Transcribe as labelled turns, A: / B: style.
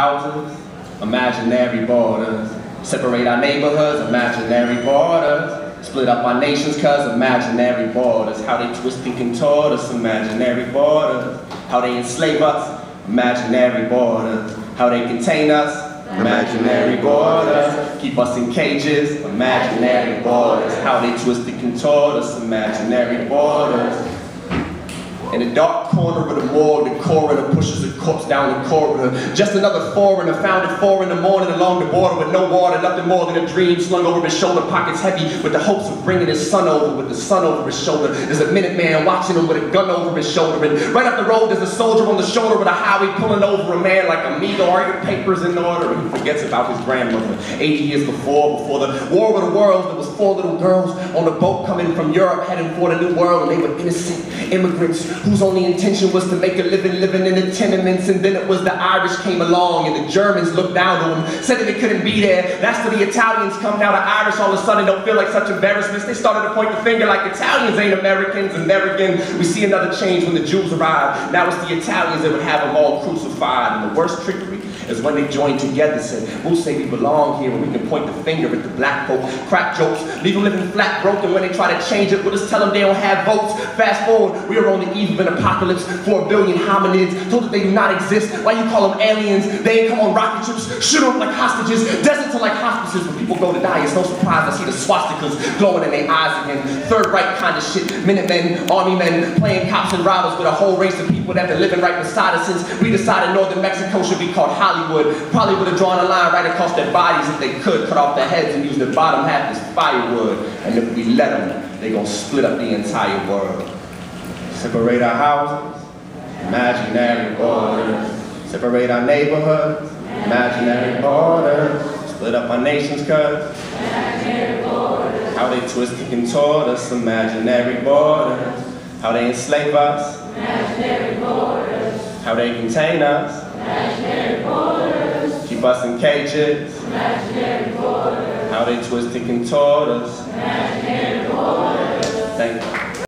A: Houses, imaginary borders. Separate our neighborhoods, imaginary borders. Split up our nations, cause imaginary borders. How they twist and contort us, imaginary borders. How they enslave us, imaginary borders. How they contain us, imaginary borders. Keep us in cages, imaginary borders. How they twist and contort us, imaginary borders. In the dark corner of the morgue, the coroner pushes a corpse down the corridor. Just another foreigner found at 4 in the morning along the border with no water, nothing more than a dream slung over his shoulder, pockets heavy with the hopes of bringing his son over. With the sun over his shoulder, there's a Minuteman watching him with a gun over his shoulder. And right up the road, there's a soldier on the shoulder with a highway pulling over a man like, amigo, are your papers in order? And he forgets about his grandmother. 80 years before the War of the Worlds, there was 4 little girls on a boat coming from Europe heading for the New World, and they were innocent immigrants whose only intention was to make a living in the tenements. And then it was the Irish came along and the Germans looked down to them, said that they couldn't be there. That's till the Italians come. Now the Irish all of a sudden don't feel like such embarrassments. They started to point the finger like Italians ain't Americans. And there again, we see another change when the Jews arrived. Now it's the Italians that would have them all crucified. And the worst trickery is when they join together, said, we'll say we belong here and we can point the finger at the black folk, crack jokes, leave them living flat broke, and when they try to change it, we'll just tell them they don't have votes. Fast forward, we are on the eve of an apocalypse, 4 billion hominids, told that they do not exist. Why you call them aliens? They ain't come on rocket ships, shoot them like hostages. Deserts are like hospices where people go to die. It's no surprise I see the swastikas glowing in their eyes again. Third Reich kind of shit, Minutemen, army men, playing cops and robbers with a whole race of people that been living right beside us since we decided northern Mexico should be called Hollywood. Probably would have drawn a line right across their bodies if they could, cut off their heads and use their bottom half as firewood. And if we let them, they gonna split up the entire world. Separate our houses, imaginary borders. Separate our neighborhoods, imaginary borders. Split up our nations, cause imaginary borders. How they twist and contort us, imaginary borders. How they enslave us, imaginary borders. How they contain us, imaginary borders. Keep us in cages, imaginary borders. How they twist and contort us, imaginary borders. Thank you.